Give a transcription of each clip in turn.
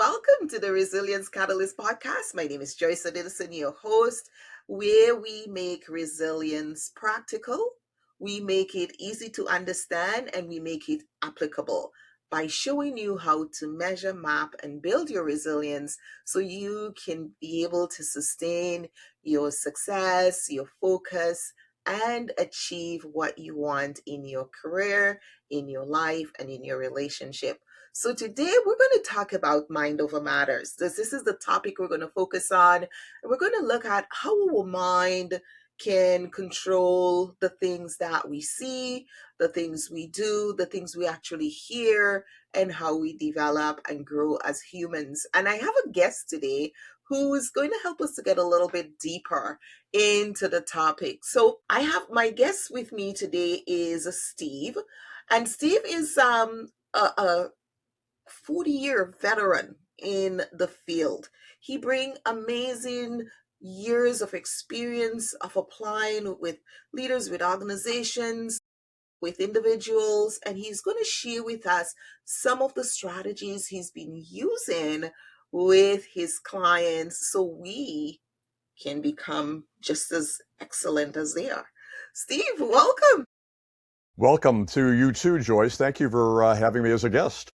welcome to the Resilience Catalyst podcast. My name is Joyce Odidison, your host, where we make resilience practical, we make it easy to understand, and we make it applicable by showing you how to measure, map, and build your resilience so you can be able to sustain your success, your focus, and achieve what you want in your career, in your life, and in your relationship. So today we're going to talk about mind over matters. This is the topic we're going to focus on. And we're going to look at how our mind can control the things that we see, the things we do, the things we actually hear, and how we develop and grow as humans. And I have a guest today who is going to help us to get a little bit deeper into the topic. So I have my guest with me today is Steve. And Steve is a 40-year veteran in the field. He brings amazing years of experience of applying with leaders, with organizations, with individuals, and he's going to share with us some of the strategies he's been using with his clients so we can become just as excellent as they are. Steve, welcome. Welcome to you too, Joyce. Thank you for having me as a guest.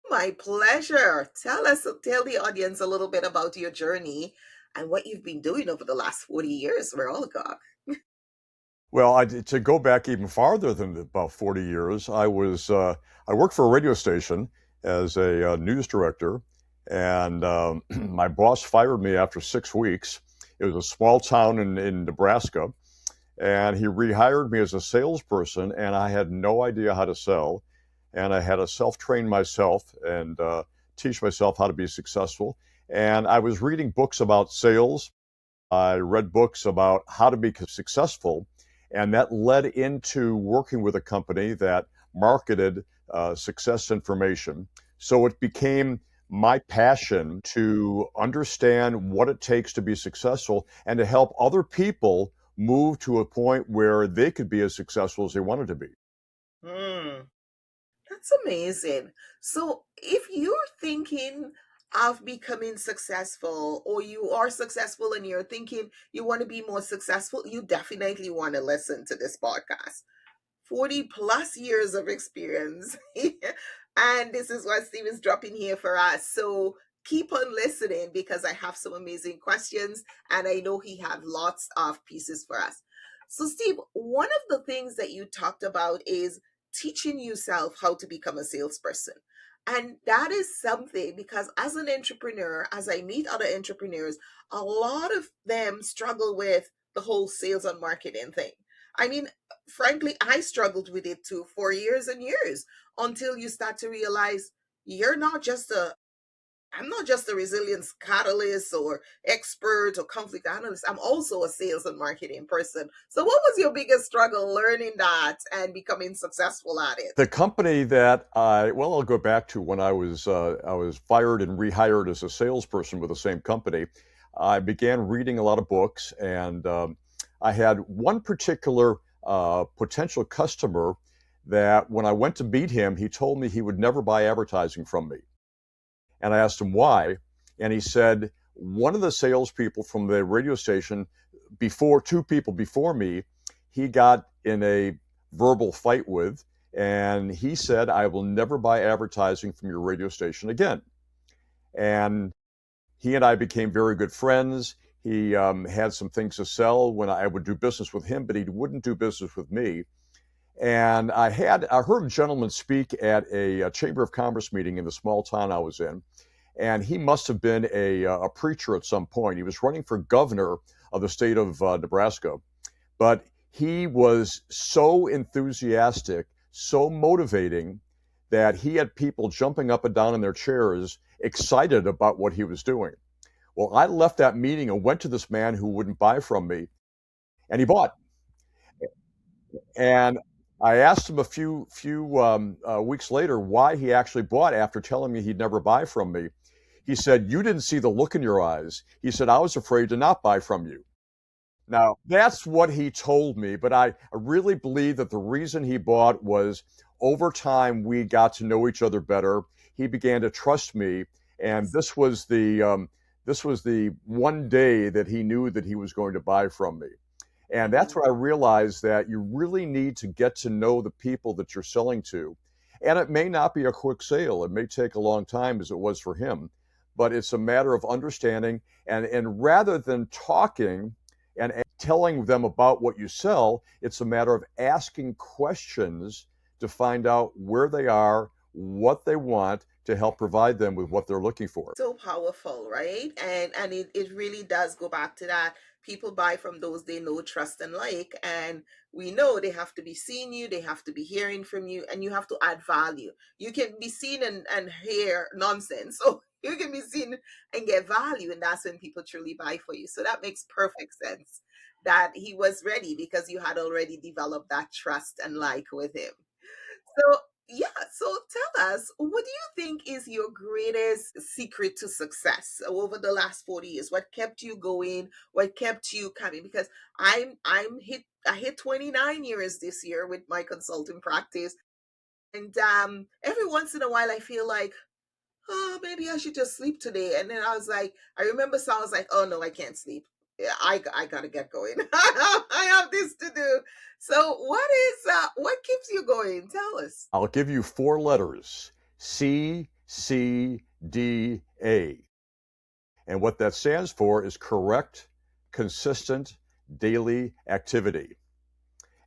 My pleasure. Tell the audience a little bit about your journey and what you've been doing over the last 40 years. We're all gone. Well, to go back even farther than about 40 years, I worked for a radio station as a news director, and my boss fired me after 6 weeks. It was a small town in Nebraska, and he rehired me as a salesperson, and I had no idea how to sell. And I had to self-train myself and teach myself how to be successful. And I was reading books about sales. I read books about how to be successful. And that led into working with a company that marketed success information. So it became my passion to understand what it takes to be successful and to help other people move to a point where they could be as successful as they wanted to be. That's amazing. So if you're thinking of becoming successful, or you are successful and you're thinking you want to be more successful, you definitely want to listen to this podcast. 40 plus years of experience. And this is what Steve is dropping here for us. So keep on listening because I have some amazing questions and I know he have lots of pieces for us. So Steve, one of the things that you talked about is teaching yourself how to become a salesperson. And that is something because as an entrepreneur, as I meet other entrepreneurs, a lot of them struggle with the whole sales and marketing thing. I mean, frankly, I struggled with it too for years and years until you start to realize I'm not just a resilience catalyst or expert or conflict analyst. I'm also a sales and marketing person. So what was your biggest struggle learning that and becoming successful at it? The company that I'll go back to when I was fired and rehired as a salesperson with the same company. I began reading a lot of books, and I had one particular potential customer that when I went to meet him, he told me he would never buy advertising from me. And I asked him why, and he said, one of the salespeople from the radio station, two people before me, he got in a verbal fight with, and he said, I will never buy advertising from your radio station again. And he and I became very good friends. He had some things to sell when I would do business with him, but he wouldn't do business with me. And I heard a gentleman speak at a Chamber of Commerce meeting in the small town I was in. And he must have been a preacher at some point. He was running for governor of the state of Nebraska. But he was so enthusiastic, so motivating, that he had people jumping up and down in their chairs, excited about what he was doing. Well, I left that meeting and went to this man who wouldn't buy from me, and he bought. And I asked him a few weeks later why he actually bought after telling me he'd never buy from me. He said, you didn't see the look in your eyes. He said, I was afraid to not buy from you. Now, that's what he told me, but I really believe that the reason he bought was over time we got to know each other better. He began to trust me, And Yes. this was the one day that he knew that he was going to buy from me. And that's Mhm. where I realized that you really need to get to know the people that you're selling to. And it may not be a quick sale. It may take a long time as it was for him, but it's a matter of understanding and rather than talking and telling them about what you sell, it's a matter of asking questions to find out where they are, what they want to help provide them with what they're looking for. So powerful, right? And it really does go back to that. People buy from those they know, trust, and like. And we know they have to be seeing you, they have to be hearing from you, and you have to add value. You can be seen and hear nonsense. So you can be seen and get value, and that's when people truly buy for you. So that makes perfect sense that he was ready because you had already developed that trust and like with him. So, yeah, so tell us, what do you think is your greatest secret to success over the last 40 years? What kept you going? What kept you coming? Because I hit 29 years this year with my consulting practice. And every once in a while I feel like, oh, maybe I should just sleep today. And then I was like, I remember so I was like, oh no, I can't sleep. Yeah, I gotta get going. I have this to do. So what keeps you going? Tell us. I'll give you four letters: CCDA. And what that stands for is correct, consistent, daily activity.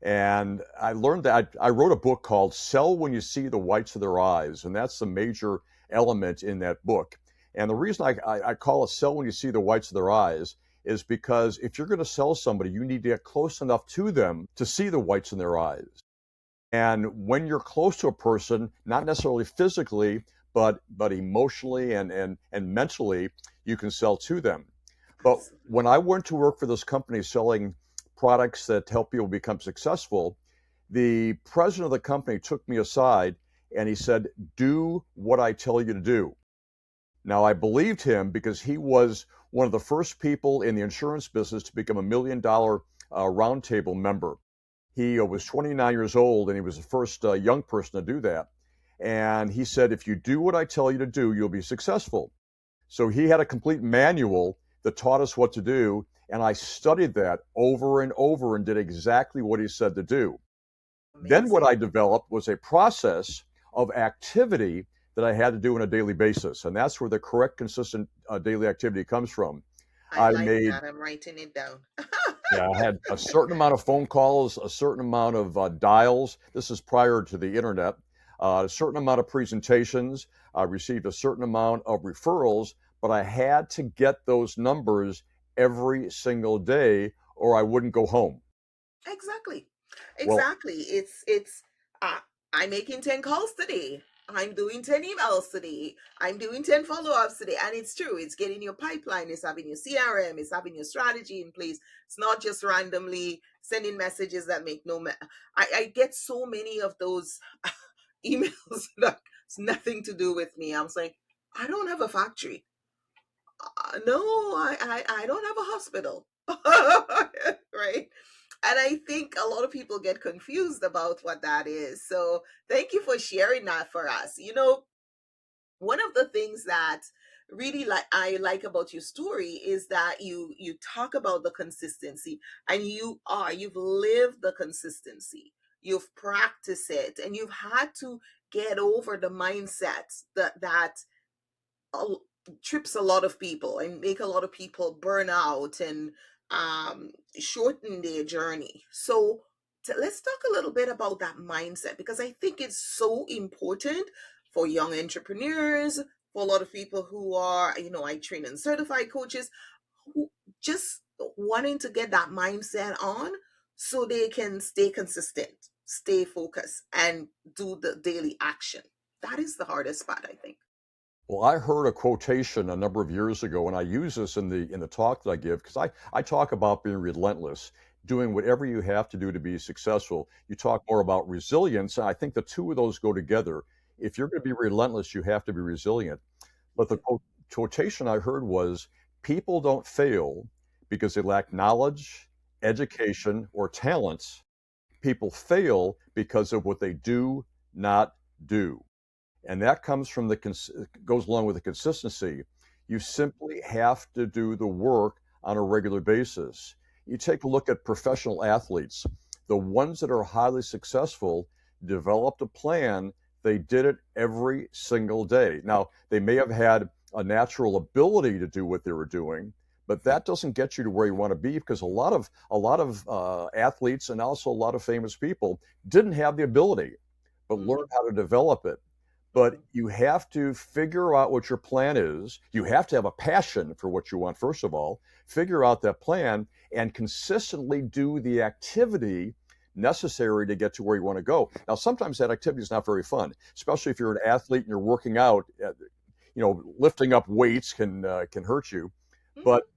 And I learned that I wrote a book called Sell When You See the Whites of Their Eyes. And that's the major element in that book. And the reason I call it Sell When You See the Whites of Their Eyes is because if you're going to sell somebody, you need to get close enough to them to see the whites in their eyes. And when you're close to a person, not necessarily physically, but emotionally and mentally, you can sell to them. But Absolutely. when I went to work for this company selling products that help people become successful, the president of the company took me aside and he said, "Do what I tell you to do." Now, I believed him because he was one of the first people in the insurance business to become $1 million roundtable member. He was 29 years old and he was the first young person to do that. And he said, if you do what I tell you to do, you'll be successful. So he had a complete manual that taught us what to do. And I studied that over and over and did exactly what he said to do. Then what Amazing. I developed was a process of activity that I had to do on a daily basis. And that's where the correct, consistent daily activity comes from. I I like made that. I'm writing it down. Yeah, I had a certain amount of phone calls, a certain amount of dials. This is prior to the internet. A certain amount of presentations. I received a certain amount of referrals, but I had to get those numbers every single day, or I wouldn't go home. Exactly. Well, Exactly. It's uh, I'm making 10 calls today. I'm doing 10 emails today. I'm doing 10 follow-ups today. And it's true. It's getting your pipeline, it's having your CRM, it's having your strategy in place. It's not just randomly sending messages that make no I get so many of those emails that it's nothing to do with me. I was like, I don't have a factory. No, I don't have a hospital. Right. And I think a lot of people get confused about what that is. So thank you for sharing that for us. One of the things that really like I like about your story is that you talk about the consistency, and you've lived the consistency. You've practiced it, and you've had to get over the mindset that a- trips a lot of people and make a lot of people burn out and shorten their journey. So let's talk a little bit about that mindset, because I think it's so important for young entrepreneurs, for a lot of people who are, I train and certified coaches who just wanting to get that mindset on so they can stay consistent, stay focused, and do the daily action. That is the hardest part, I think. well, I heard a quotation a number of years ago, and I use this in the talk that I give because I talk about being relentless, doing whatever you have to do to be successful. You talk more about resilience, and I think the two of those go together. If you're going to be relentless, you have to be resilient. But the quotation I heard was, people don't fail because they lack knowledge, education, or talents. People fail because of what they do not do. And that comes from goes along with the consistency. You simply have to do the work on a regular basis. You take a look at professional athletes, the ones that are highly successful developed a plan. They did it every single day. Now, they may have had a natural ability to do what they were doing, but that doesn't get you to where you want to be, because a lot of athletes and also a lot of famous people didn't have the ability, but Mhm. learned how to develop it. But Mhm. you have to figure out what your plan is. You have to have a passion for what you want, first of all, figure out that plan and consistently do the activity necessary to get to where you want to go. Now, sometimes that activity is not very fun, especially if you're an athlete and you're working out. Lifting up weights can hurt you, Mhm. but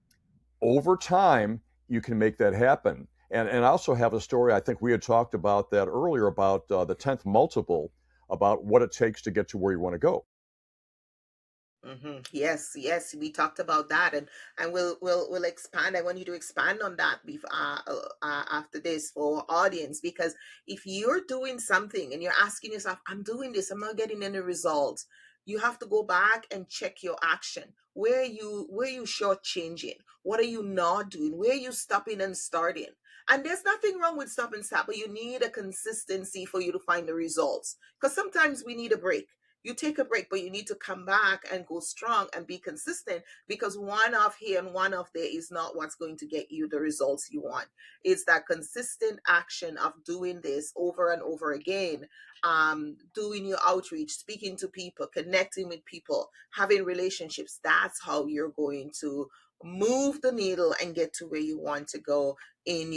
over time you can make that happen. And I also have a story. I think we had talked about that earlier about the 10th multiple, about what it takes to get to where you want to go. Yes, yes, we talked about that, and we'll expand. I want you to expand on that after this for our audience, because if you're doing something and you're asking yourself, "I'm doing this, I'm not getting any results," you have to go back and check your action. Where you shortchanging? What are you not doing? Where are you stopping and starting? And there's nothing wrong with stop and start, but you need a consistency for you to find the results. Because sometimes we need a break. You take a break, but you need to come back and go strong and be consistent, because one off here and one off there is not what's going to get you the results you want. It's that consistent action of doing this over and over again, doing your outreach, speaking to people, connecting with people, having relationships. That's how you're going to move the needle and get to where you want to go in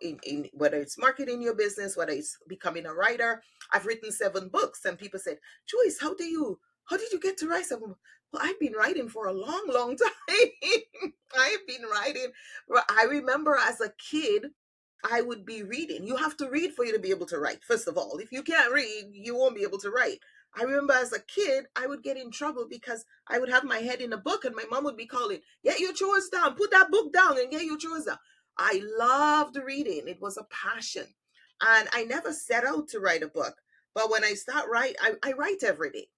in whether it's marketing your business, whether it's becoming a writer. I've written 7 books, and people said, Joyce, how did you get to write 7 books? Well, I've been writing for a long, long time. I've been writing. Well, I remember as a kid, I would be reading. You have to read for you to be able to write. First of all, if you can't read, you won't be able to write. I remember as a kid, I would get in trouble because I would have my head in a book and my mom would be calling, "Get your chores down, put that book down and get your chores down." I loved reading. It was a passion. And I never set out to write a book. But when I start write, I write every day.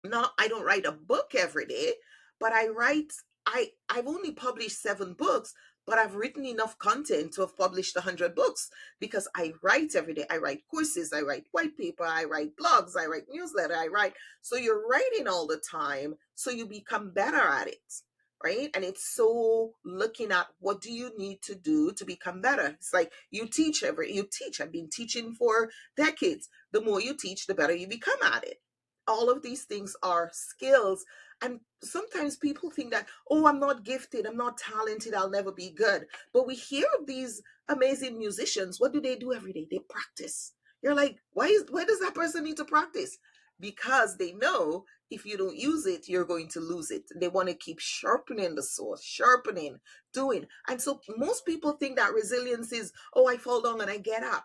No, I don't write a book every day, but I write. I've only published 7 books, but I've written enough content to have published 100 books, because I write every day. I write courses, I write white paper, I write blogs, I write newsletter, I write. So you're writing all the time, so you become better at it, right? And it's so looking at what do you need to do to become better. It's like you teach. I've been teaching for decades. The more you teach, the better you become at it. All of these things are skills. And sometimes people think that, oh, I'm not gifted, I'm not talented, I'll never be good. But we hear of these amazing musicians. What do they do every day? They practice. You're like, why does that person need to practice? Because they know if you don't use it, you're going to lose it. They want to keep sharpening the sword, sharpening, doing. And so most people think that resilience is, oh, I fall down and I get up.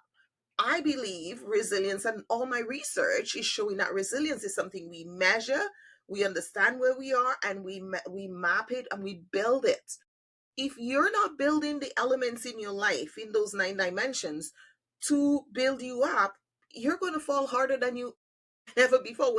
I believe resilience, and all my research is showing that resilience is something we measure, we understand where we are, and we map it and we build it. If you're not building the elements in your life in those 9 dimensions to build you up, you're going to fall harder than you ever before.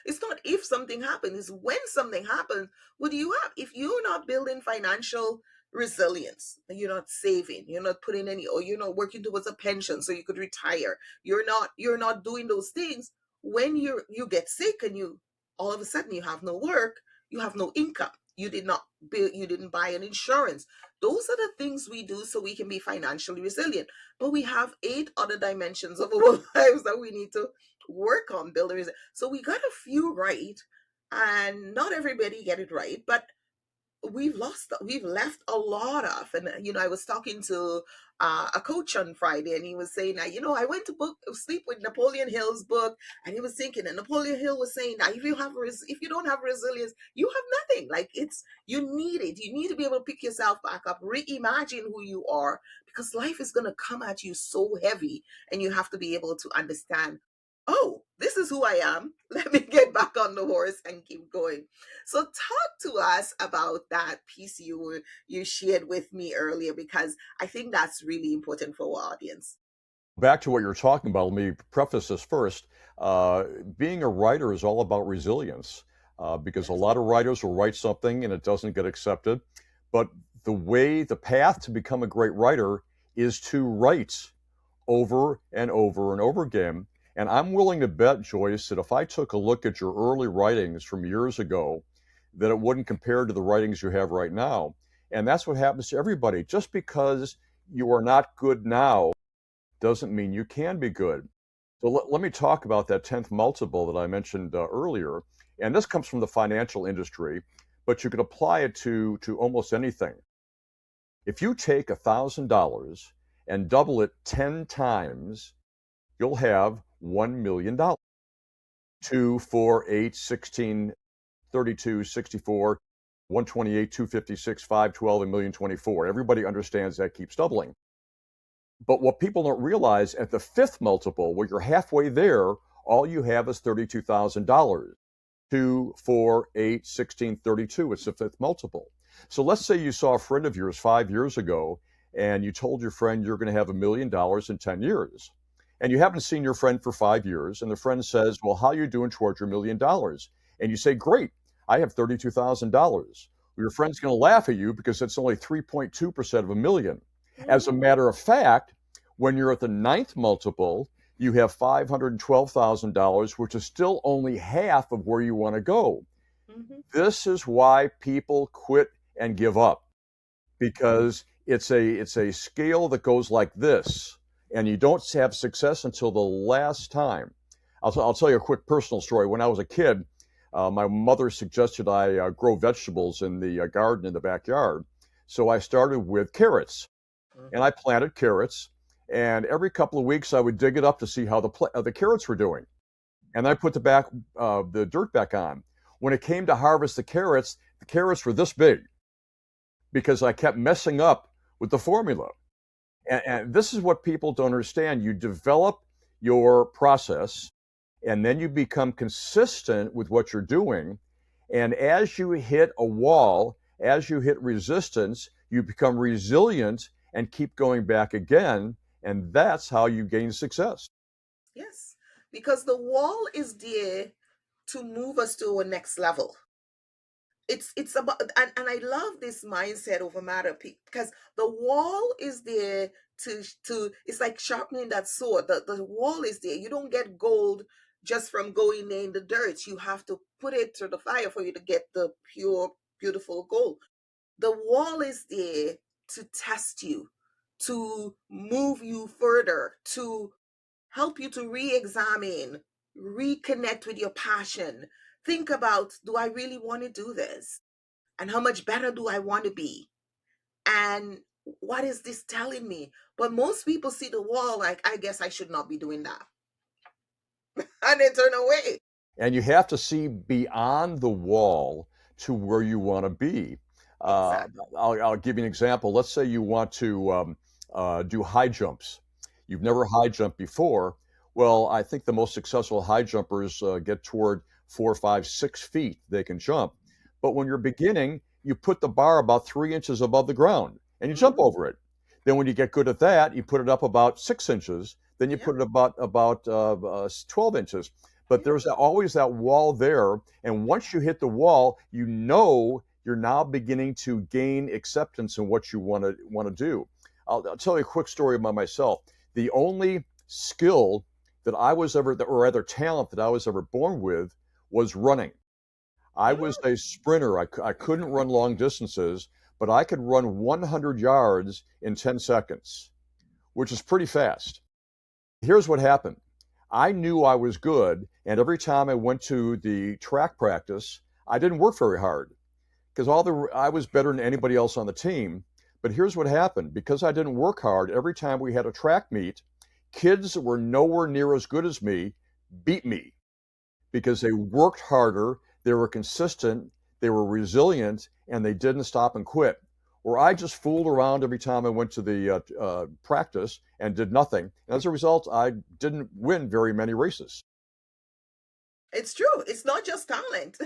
It's not if something happens, it's when something happens. What do you have? If you're not building financial resilience, you're not saving, you're not putting any, or you're not working towards a pension so you could retire, you're not doing those things. When you get sick and you all of a sudden you have no work, you have no income, you didn't buy an insurance. Those are the things we do so we can be financially resilient. But we have 8 other dimensions of our lives that we need to work on building. So we got a few right, and not everybody get it right, but we've left a lot of. And I was talking to a coach on Friday, and he was saying that, I went to book sleep with Napoleon Hill's book, and he was thinking, and Napoleon Hill was saying that if you don't have resilience, you have nothing. Like, you need it. You need to be able to pick yourself back up, reimagine who you are, because life is going to come at you so heavy, and you have to be able to understand, oh, this is who I am. Let me get back on the horse and keep going. So talk to us about that piece you shared with me earlier, because I think that's really important for our audience. Back to what you're talking about, let me preface this first. Uh, Being a writer is all about resilience because a Yes. lot of writers will write something and it doesn't get accepted. But the path to become a great writer is to write over and over and over again. And I'm willing to bet, Joyce, that if I took a look at your early writings from years ago, that it wouldn't compare to the writings you have right now. And that's what happens to everybody. Just because you are not good now doesn't mean you can be good. So let me talk about that 10th multiple that I mentioned earlier. And this comes from the financial industry, but you could apply it to almost anything. If you take $1,000 and double it 10 times, you'll have $1 million. 2, 4, 8, 16, 32, 64, 128, 256, 512, and 1,024. Everybody understands that keeps doubling. But what people don't realize at the fifth multiple, where you're halfway there, all you have is $32,000. 2, 4, 8, 16, 32. It's the fifth multiple. So let's say you saw a friend of yours 5 years ago and you told your friend you're going to have $1 million in 10 years. And you haven't seen your friend for 5 years. And the friend says, well, how are you doing towards your $1 million? And you say, great, I have $32,000. Well, your friend's going to laugh at you because it's only 3.2% of a million. As a Mhm. matter of fact, when you're at the ninth multiple, you have $512,000, which is still only half of where you want to go. Mhm. This is why people quit and give up because it's a scale that goes like this, and you don't have success until the last time. I'll tell you a quick personal story. When I was a kid, my mother suggested I grow vegetables in the garden in the backyard. So I started with carrots and Mhm. I planted carrots. And every couple of weeks, I would dig it up to see how the carrots were doing. And I put the dirt back on. When it came to harvest the carrots were this big because I kept messing up with the formula. And this is what people don't understand. You develop your process, and then you become consistent with what you're doing. And as you hit a wall, as you hit resistance, you become resilient and keep going back again. And that's how you gain success. Yes. Because the wall is there to move us to our next level. It's about, and I love this mindset over matter because the wall is there to it's like sharpening that sword. The wall is there. You don't get gold just from going in the dirt. You have to put it through the fire for you to get the pure, beautiful gold. The wall is there to test you, to move you further, to help you to re-examine, reconnect with your passion. Think about, do I really want to do this? And how much better do I want to be? And what is this telling me? But most people see the wall like, I guess I should not be doing that. And they turn away. And you have to see beyond the wall to where you want to be. Uh, Exactly. I'll give you an example. Let's say you want to do high jumps. You've never high jumped before. Well, I think the most successful high jumpers get toward 4, 5, 6 feet they can jump. But when you're beginning, you put the bar about 3 inches above the ground and you jump Mm-hmm. over it. Then when you get good at that, you put it up about 6 inches. Then you Yeah. put it about 12 inches, but Yeah. there's always that wall there. And once you hit the wall, you know you're now beginning to gain acceptance in what you want to do. I'll tell you a quick story about myself. The only skill that I was ever, or rather talent that I was ever born with, was running. I was Mm. a sprinter. I couldn't run long distances, but I could run 100 yards in 10 seconds, which is pretty fast. Here's what happened. I knew I was good, and every time I went to the track practice, I didn't work very hard because I was better than anybody else on the team. But here's what happened. Because I didn't work hard, every time we had a track meet, kids that were nowhere near as good as me beat me because they worked harder, they were consistent, they were resilient, and they didn't stop and quit. Or I just fooled around every time I went to the practice and did nothing. And as a result, I didn't win very many races. It's true. It's not just talent.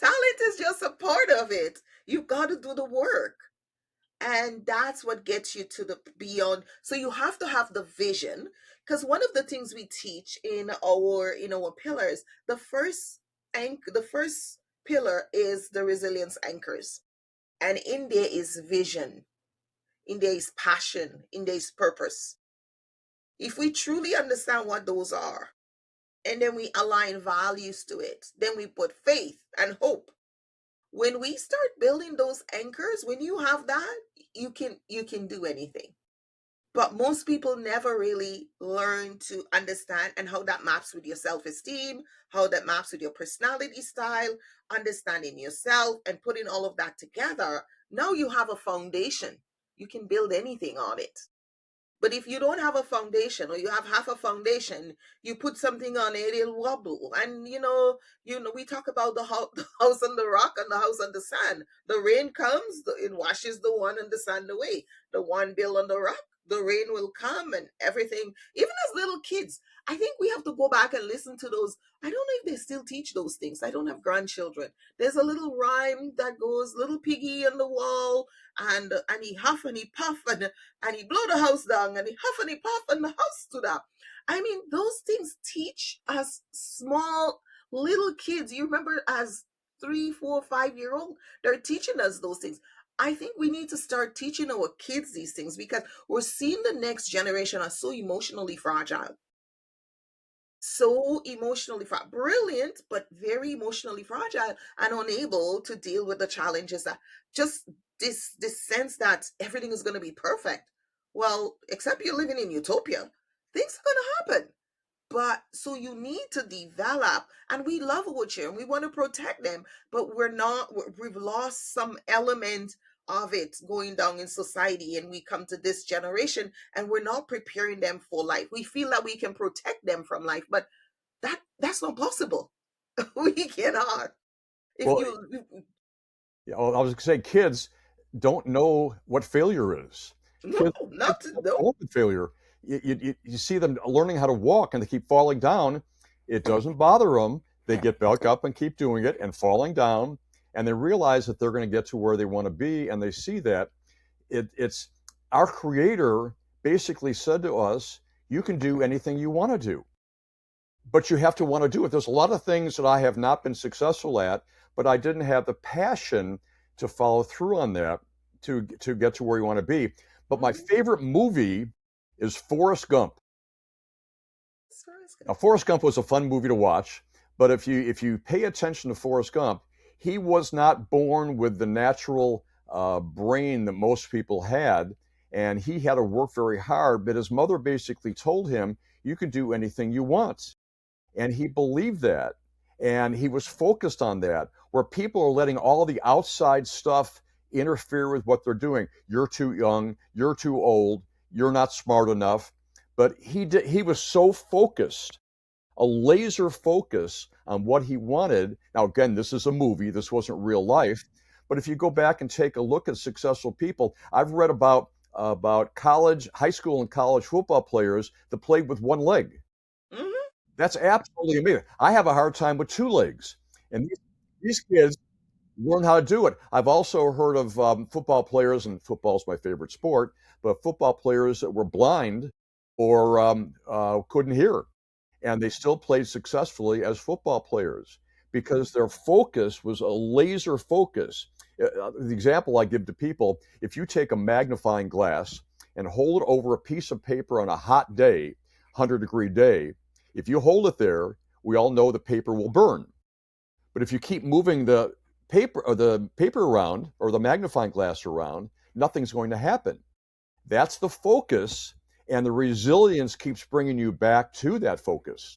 Talent is just a part of it. You've got to do the work. And that's what gets you to the beyond. So you have to have the vision, because one of the things we teach in our pillars, the first pillar is the resilience anchors. And in there is vision, in there is passion, in there is purpose. If we truly understand what those are, and then we align values to it, then we put faith and hope. When we start building those anchors, when you have that, you can do anything. But most people never really learn to understand and how that maps with your self-esteem, how that maps with your personality style, understanding yourself and putting all of that together. Now you have a foundation. You can build anything on it. But if you don't have a foundation, or you have half a foundation, you put something on it, it'll wobble. And we talk about the house on the rock and the house on the sand. The rain comes, it washes the one on the sand away. The one built on the rock, the rain will come and everything. Even as little kids, I think we have to go back and listen to those. I don't know if they still teach those things. I don't have grandchildren. There's a little rhyme that goes, little piggy on the wall, and he huff and he puff, and he blow the house down, and he huff and he puff, and the house stood up. I mean, those things teach us small little kids. You remember, as 3, 4, 5 year old, they're teaching us those things. I think we need to start teaching our kids these things, because we're seeing the next generation are so emotionally fragile. So emotionally brilliant, but very emotionally fragile and unable to deal with the challenges, that just this sense that everything is going to be perfect. Well, except you're living in utopia, things are going to happen. But so you need to develop, and we love our children, we want to protect them, but we've lost some element of it going down in society, and we come to this generation and we're not preparing them for life. We feel that we can protect them from life, but that's not possible. We cannot. If Well, you yeah, well, I was going to say, kids don't know what failure is. No, Kids not to don't no. know what failure. You see them learning how to walk and they keep falling down. It doesn't bother them. They get back up and keep doing it and falling down, and they realize that they're going to get to where they want to be, and they see that it's our Creator basically said to us, "You can do anything you want to do, but you have to want to do it." There's a lot of things that I have not been successful at, but I didn't have the passion to follow through on that to get to where you want to be. But my Mhm. favorite movie is Forrest Gump. That's Now, good. Forrest Gump was a fun movie to watch, but if you pay attention to Forrest Gump, he was not born with the natural brain that most people had, and he had to work very hard. But his mother basically told him, "You can do anything you want." And he believed that. And he was focused on that, where people are letting all the outside stuff interfere with what they're doing. You're too young, you're too old, you're not smart enough. But he was so focused, a laser focus on what he wanted. Now, again, this is a movie, this wasn't real life. But if you go back and take a look at successful people, I've read about college, high school, and college football players that played with one leg. Hmm. That's absolutely amazing. I have a hard time with two legs, and these kids learn how to do it. I've also heard of football players, and football's my favorite sport, but football players that were blind or couldn't hear, and they still played successfully as football players because their focus was a laser focus. The example I give to people, if you take a magnifying glass and hold it over a piece of paper on a hot day, 100-degree day, if you hold it there, we all know the paper will burn. But if you keep moving the paper around or the magnifying glass around, nothing's going to happen. That's the focus, and the resilience keeps bringing you back to that focus.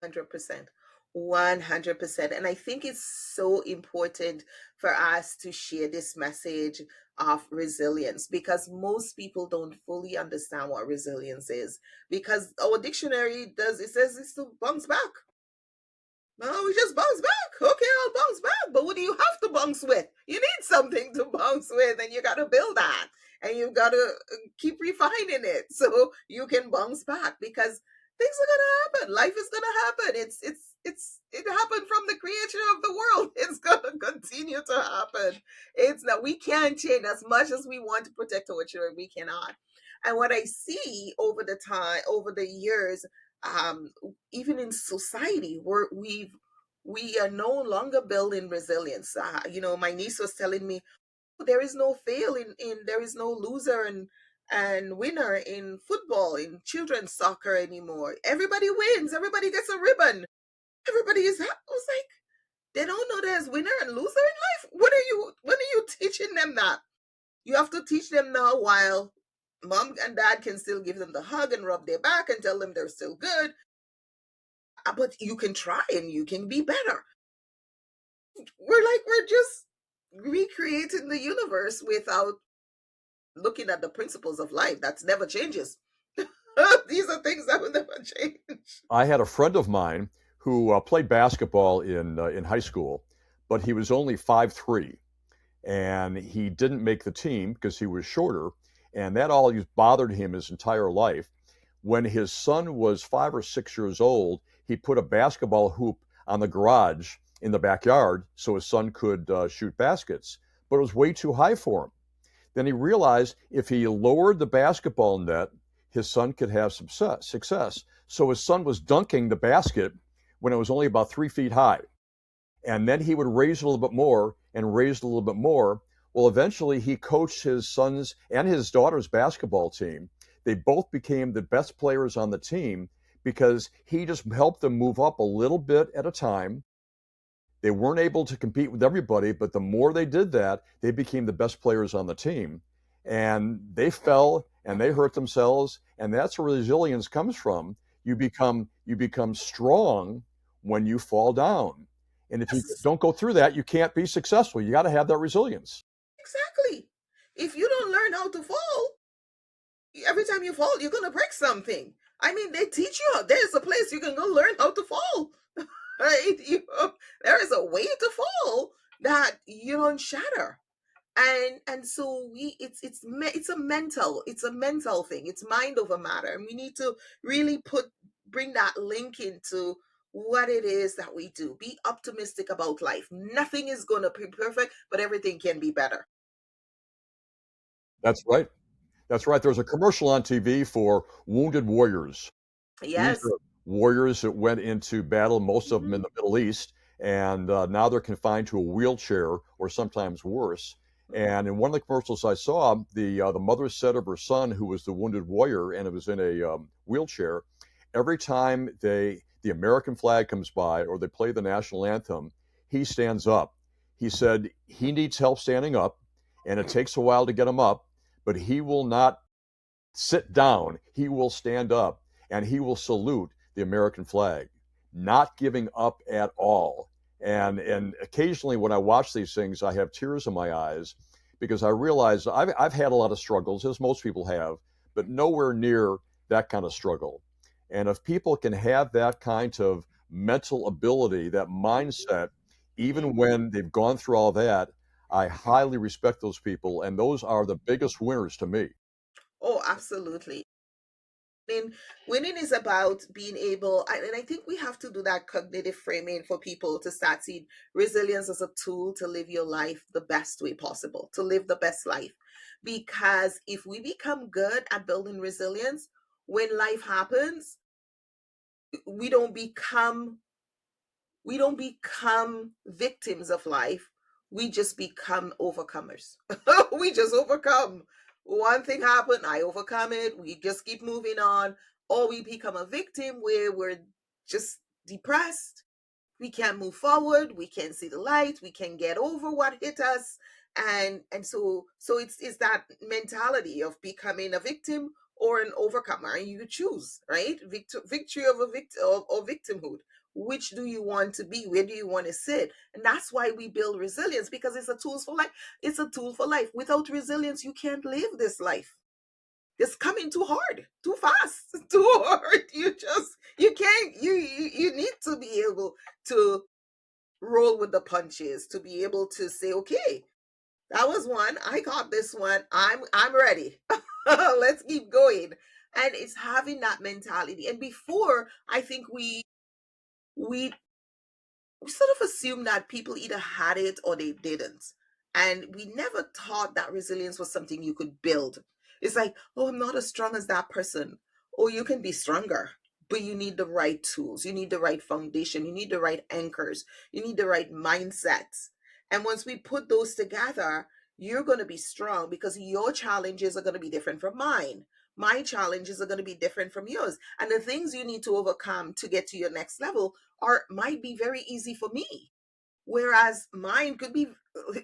100%. 100%. And I think it's so important for us to share this message of resilience, because most people don't fully understand what resilience is. Because our dictionary does, it says it's to bounce back. No, we just bounce back. Okay, I'll bounce back. But what do you have to bounce with? You need something to bounce with, and you got to build that. And you got to keep refining it so you can bounce back, because things are going to happen. Life is going to happen. It happened from the creator of the world. It's going to continue continue to happen. It's that we can't change as much as we want to protect our children, we cannot. And what I see over the years, um, even in society, we are no longer building resilience. My niece was telling me there is no fail in there is no loser and winner in football, in children's soccer anymore. Everybody wins, everybody gets a ribbon, everybody is happy. I was like, they don't know there's winner and loser in life. When are you teaching them that? You have to teach them now while mom and dad can still give them the hug and rub their back and tell them they're still good. But you can try and you can be better. We're just recreating the universe without looking at the principles of life. That's never changes. These are things that will never change. I had a friend of mine who played basketball in high school, but he was only 5'3", and he didn't make the team because he was shorter, and that always bothered him his entire life. When his son was 5 or 6 years old, he put a basketball hoop on the garage in the backyard so his son could shoot baskets, but it was way too high for him. Then he realized if he lowered the basketball net, his son could have success. So his son was dunking the basket when it was only about 3 feet high. And then he would raise it a little bit more and raise it a little bit more. Well, eventually he coached his son's and his daughter's basketball team. They both became the best players on the team because he just helped them move up a little bit at a time. They weren't able to compete with everybody, but the more they did that, they became the best players on the team. And they fell and they hurt themselves, and that's where resilience comes from. You become strong when you fall down. And if you Yes, don't go through that, you can't be successful. You got to have that resilience. exactly. If you don't learn how to fall, every time you fall, you're gonna break something. I mean, they teach you there's a place you can go learn how to fall. Right? There is a way to fall that you don't shatter. And so it's a mental thing. It's mind over matter, and we need to really bring that link into what it is that we do. Be optimistic about life. Nothing is going to be perfect, but everything can be better. That's right. That's right. There's a commercial on TV for wounded warriors. These Yes. are warriors that went into battle, most of them in Hmm. the Middle East, and now they're confined to a wheelchair or sometimes worse. And in one of the commercials I saw, the mother said of her son, who was the wounded warrior and it was in a wheelchair, every time the American flag comes by or they play the national anthem, he stands up. He said he needs help standing up, and it takes a while to get him up, but he will not sit down. He will stand up and he will salute the American flag, not giving up at all. And occasionally when I watch these things, I have tears in my eyes because I realize I've had a lot of struggles, as most people have, but nowhere near that kind of struggle. And if people can have that kind of mental ability, that mindset, even when they've gone through all that, I highly respect those people. And those are the biggest winners to me. Oh, absolutely. Winning, winning is about being able, and I think we have to do that cognitive framing for people to start seeing resilience as a tool to live your life the best way possible, to live the best life. Because if we become good at building resilience, when life happens, we don't become we don't become victims of life. We just become overcomers. We just overcome. One thing happened, I overcome it. We just keep moving on. Or we become a victim where we're just depressed. We can't move forward. We can't see the light. We can't get over what hit us. And so it's that mentality of becoming a victim or an overcomer. And you choose, right? Victory of a victim or victimhood. Which do you want to be? Where do you want to sit? And that's why we build resilience, because it's a tool for life. It's a tool for life. Without resilience, you can't live this life. It's coming too hard, too fast, too hard. You can't. You need to be able to roll with the punches, to be able to say, okay, that was one. I got this one. I'm ready. Let's keep going. And it's having that mentality. And before, I think we we sort of assume that people either had it or they didn't. And we never thought that resilience was something you could build. It's like, oh, I'm not as strong as that person. Oh, you can be stronger, but you need the right tools. You need the right foundation. You need the right anchors. You need the right mindsets. And once we put those together, you're going to be strong because your challenges are going to be different from mine. My challenges are going to be different from yours. And the things you need to overcome to get to your next level are might be very easy for me, whereas mine could be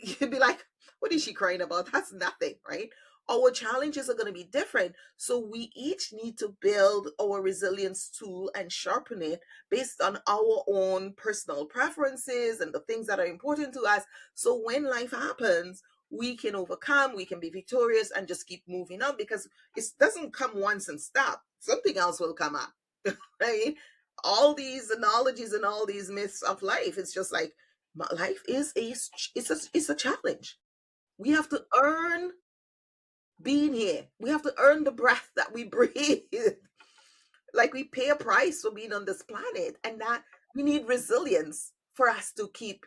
you'd be like, what is she crying about? That's nothing, right? Our challenges are going to be different, so we each need to build our resilience tool and sharpen it based on our own personal preferences and the things that are important to us, so when life happens, we can overcome, we can be victorious and just keep moving on, because it doesn't come once and stop. Something else will come up, right? All these analogies and all these myths of life, it's just like life is it's a challenge. We have to earn being here. We have to earn the breath that we breathe. Like we pay a price for being on this planet, and that we need resilience for us to keep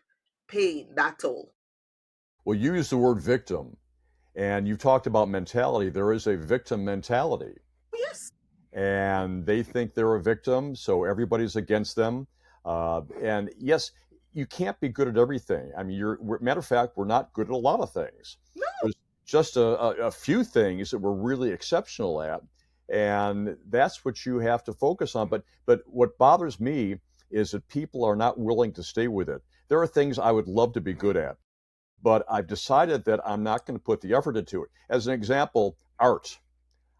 paying that toll. Well, you use the word victim, and you talked about mentality. There is a victim mentality, Yes. and they think they're a victim, so everybody's against them. And yes, you can't be good at everything. I mean, matter of fact, we're not good at a lot of things. No. There's just a few things that we're really exceptional at, and that's what you have to focus on. But what bothers me is that people are not willing to stay with it. There are things I would love to be good at, but I've decided that I'm not going to put the effort into it. As an example, art.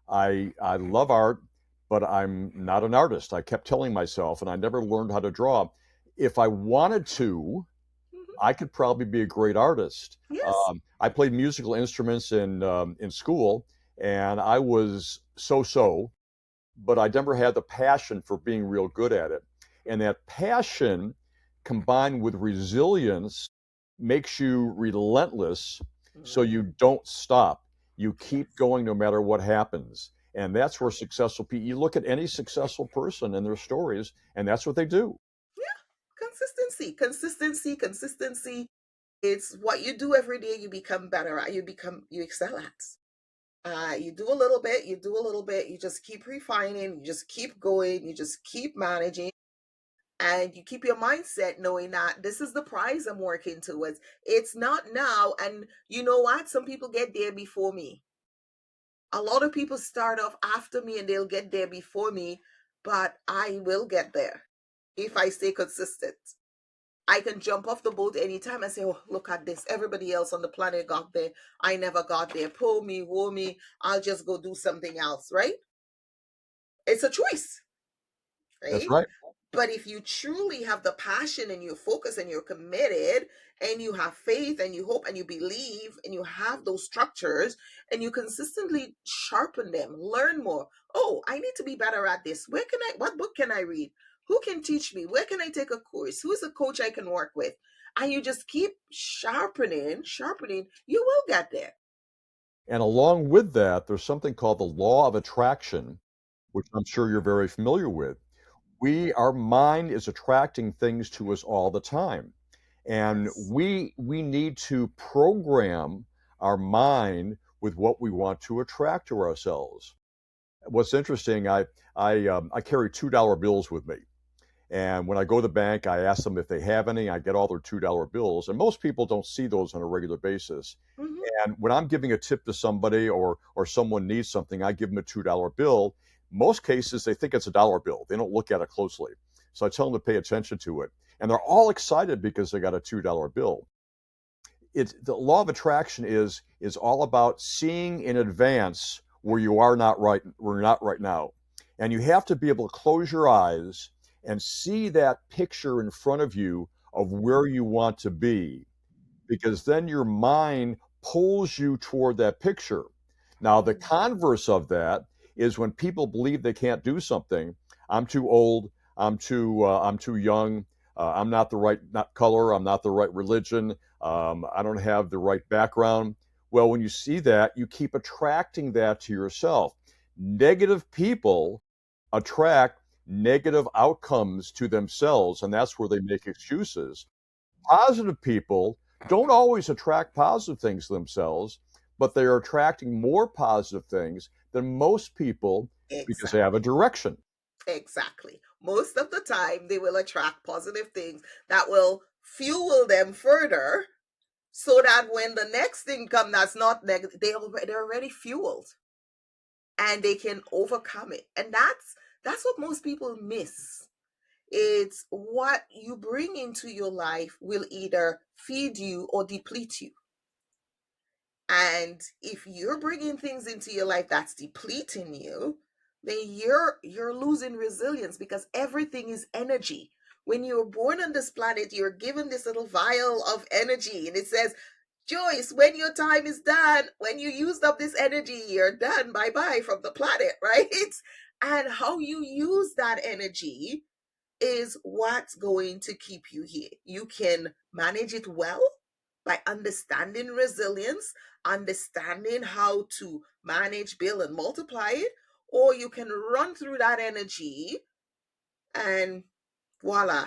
I love art, but I'm not an artist. I kept telling myself, and I never learned how to draw. If I wanted to, Mhm. I could probably be a great artist. Yes. I played musical instruments in school, and I was so, but I never had the passion for being real good at it. And that passion combined with resilience makes you relentless, so you Mhm. don't stop. You keep Yes. going no matter what happens. And that's where successful people, you look at any successful person and their stories, and that's what they do. Yeah. Consistency. It's what you do every day, you become better at, you excel at. You do a little bit, you just keep refining, you just keep going, you just keep managing, and you keep your mindset knowing that this is the prize I'm working towards. It's not now. And you know what? Some people get there before me. A lot of people start off after me and they'll get there before me, but I will get there if I stay consistent. I can jump off the boat anytime and say, oh, look at this. Everybody else on the planet got there. I never got there. Pull me, woe me. I'll just go do something else, right? It's a choice, That's right? right. But if you truly have the passion and you're focused and you're committed and you have faith and you hope and you believe and you have those structures and you consistently sharpen them, learn more. Oh, I need to be better at this. What book can I read? Who can teach me? Where can I take a course? Who's a coach I can work with? And you just keep sharpening, you will get there. And along with that, there's something called the law of attraction, which I'm sure you're very familiar with. Our mind is attracting things to us all the time. And Yes. we need to program our mind with what we want to attract to ourselves. What's interesting, I carry $2 bills with me. And when I go to the bank, I ask them if they have any. I get all their $2 bills. And most people don't see those on a regular basis. Hmm. And when I'm giving a tip to somebody or someone needs something, I give them a $2 bill. Most cases, they think it's a dollar bill. They don't look at it closely. So I tell them to pay attention to it. And they're all excited because they got a $2 bill. The law of attraction is all about seeing in advance where you are not right, where you're not right now. And you have to be able to close your eyes and see that picture in front of you of where you want to be, because then your mind pulls you toward that picture. Now, the converse of that is when people believe they can't do something. I'm too old. I'm too young. I'm not the right not color. I'm not the right religion. I don't have the right background. Well, when you see that, you keep attracting that to yourself. Negative people attract negative outcomes to themselves, and that's where they make excuses. Positive people don't always attract positive things to themselves, but they are attracting more positive things than most people because they have a Exactly. direction. Exactly. Most of the time, they will attract positive things that will fuel them further so that when the next thing comes that's not negative, they're already fueled and they can overcome it. And that's what most people miss. It's what you bring into your life will either feed you or deplete you. And if you're bringing things into your life that's depleting you, then you're losing resilience because everything is energy. When you're born on this planet, you're given this little vial of energy, and it says, Joyce, when your time is done, when you used up this energy, you're done. Bye bye from the planet, right? And how you use that energy is what's going to keep you here. You can manage it well by understanding resilience, understanding how to manage, build, and multiply it, or you can run through that energy and voila,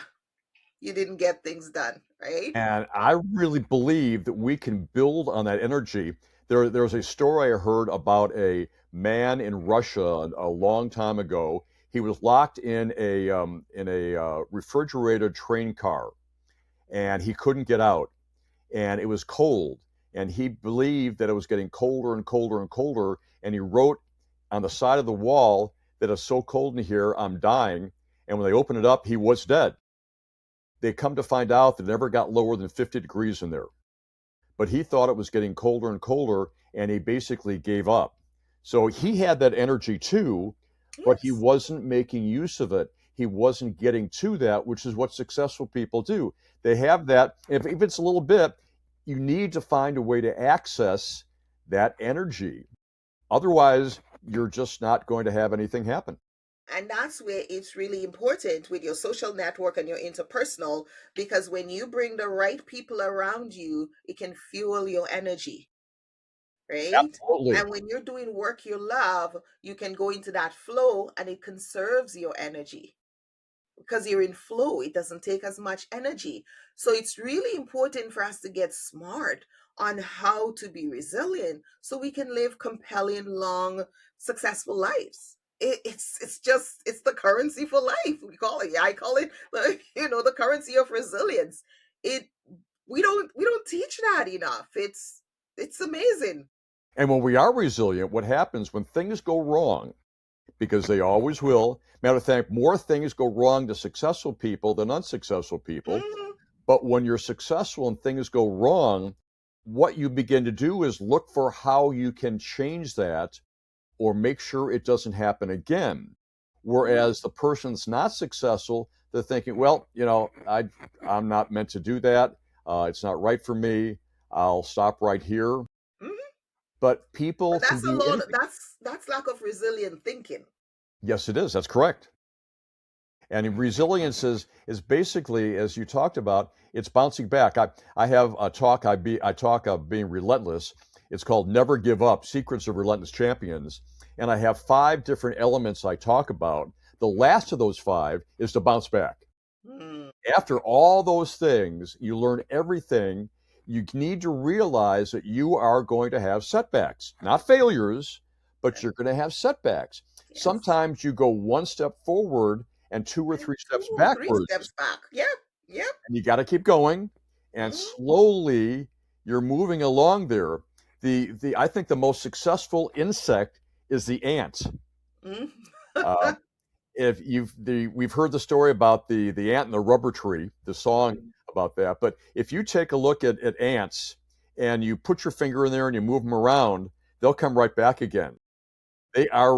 you didn't get things done, right? And I really believe that we can build on that energy. There's a story I heard about a man in Russia a long time ago. He was locked in a refrigerated train car, and he couldn't get out, and it was cold, and he believed that it was getting colder and colder and colder, and he wrote on the side of the wall that it's so cold in here, I'm dying. And when they opened it up, he was dead. They come to find out that it never got lower than 50 degrees in there. But he thought it was getting colder and colder, and he basically gave up. So he had that energy too, but he Yes. wasn't making use of it. He wasn't getting to that, which is what successful people do. They have that. If it's a little bit, you need to find a way to access that energy. Otherwise, you're just not going to have anything happen. And that's where it's really important with your social network and your interpersonal, because when you bring the right people around you, it can fuel your energy, right? Absolutely. And when you're doing work you love, you can go into that flow and it conserves your energy because you're in flow. It doesn't take as much energy. So it's really important for us to get smart on how to be resilient so we can live compelling, long, successful lives. It's the currency for life. We call it. I call it the currency of resilience. It we don't teach that enough. It's amazing. And when we are resilient, what happens when things go wrong? Because they always will. Matter of fact, more things go wrong to successful people than unsuccessful people. Mhm. But when you're successful and things go wrong, what you begin to do is look for how you can change that or make sure it doesn't happen again. Mhm. Whereas the person's not successful, they're thinking, well, I'm not meant to do that. It's not right for me. I'll stop right here. Mhm. But people But can that's a do lot. anything. That's lack of resilient thinking. Yes, it is. That's correct. And resilience is basically, as you talked about, it's bouncing back. I have a talk I talk of being relentless. It's called Never Give Up: Secrets of Relentless Champions. And I have 5 different elements I talk about. The last of those 5 is to bounce back. Mm, After all those things, you learn everything. You need to realize that you are going to have setbacks, not failures, but you're going to have setbacks. yes. Sometimes you go one step forward and 2 or And 3 two steps or three backwards, steps back. Yep. Yep. and you got to keep going. And Mm-hmm. slowly you're moving along there. The I think the most successful insect is the ant. Mm-hmm. Uh, if we've heard the story about the ant and the rubber tree, the song about that. But if you take a look at ants and you put your finger in there and you move them around, they'll come right back again. They are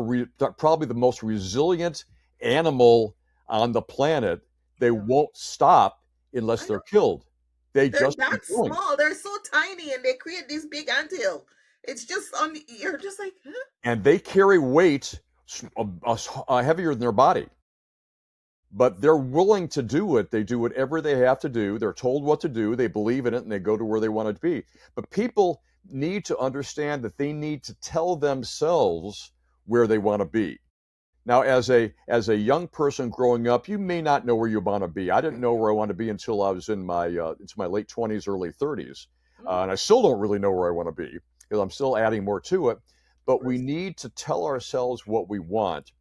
probably the most resilient animal on the planet. They Yeah. won't stop unless I they're know. killed. They They're just that keep going, small. They're so tiny and they create this big anthill. It's just on you're just like, huh? and they carry weight heavier than their body. But they're willing to do it. They do whatever they have to do. They're told what to do. They believe in it and they go to where they want it to be. But people need to understand that they need to tell themselves where they want to be. Now, as a young person growing up, you may not know where you want to be. I didn't know where I wanted to be until I was in my into my late 20s, early 30s, Mm, and I still don't really know where I want to be because I'm still adding more to it. of But we course. need to tell ourselves what we want,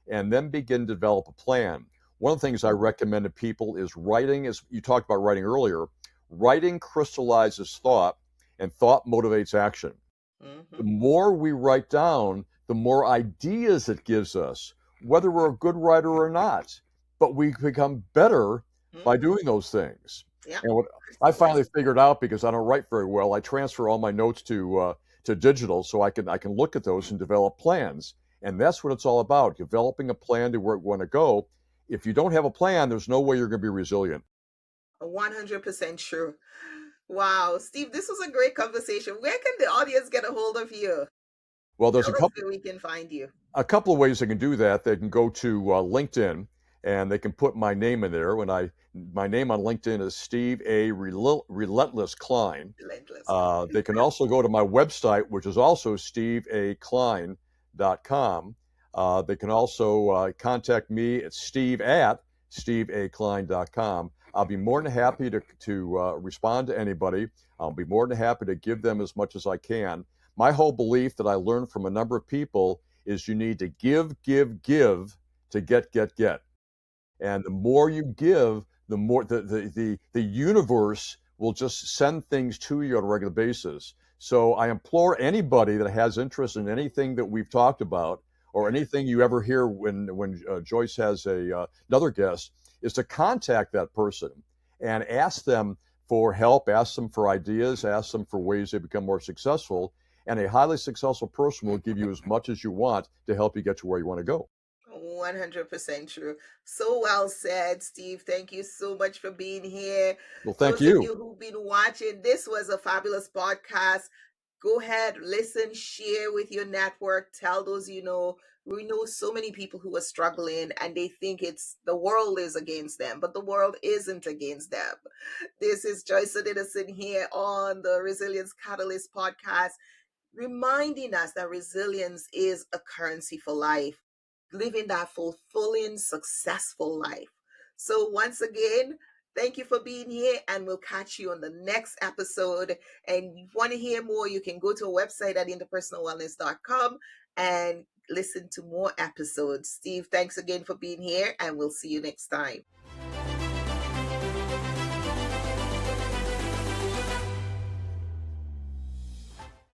and then begin to develop a plan. One of the things I recommend to people is writing. As you talked about writing earlier, writing crystallizes thought, and thought motivates action. The Mm-hmm. more we write down, the more ideas it gives us, whether we're a good writer or not. But we become better by Mm-hmm. doing those things. Yeah. And what I finally Crystallizing. figured out, because I don't write very well, I transfer all my notes to digital so I can look at those and develop plans. And that's what it's all about, developing a plan to where we want to go. If you don't have a plan, there's no way you're going to be resilient. 100% true. Wow, Steve, this was a great conversation. Where can the audience get a hold of you? Well, there's Tell us where we can find you. a couple of ways they can do that. They can go to LinkedIn and they can put my name in there. My name on LinkedIn is Steve A. Relentless Klein. Relentless. They can also go to my website, which is also steveacline.com. They can also contact me at steve@steveacline.com. I'll be more than happy to respond to anybody. I'll be more than happy to give them as much as I can. My whole belief that I learned from a number of people is you need to give, give, give to get. And the more you give, the more the universe will just send things to you on a regular basis. So I implore anybody that has interest in anything that we've talked about, or Yes. anything you ever hear when Joyce has another guest, is to contact that person and ask them for help, ask them for ideas, ask them for ways they become more successful. And a highly successful person will give you as much as you want to help you get to where you want to go. 100% true. So well said, Steve. Thank you so much for being here. Well, thank Those of you. you who've been watching, this was a fabulous podcast. Go ahead, listen, share with your network, tell those you know. We know so many people who are struggling and they think it's the world is against them, but the world isn't against them. This is Joyce Odidison here on the Resilience Catalyst podcast, reminding us that resilience is a currency for life, living that fulfilling, successful life. So, once again, thank you for being here, and we'll catch you on the next episode. And you want to hear more, you can go to our website at interpersonalwellness.com and listen to more episodes. Steve, thanks again for being here, and we'll see you next time.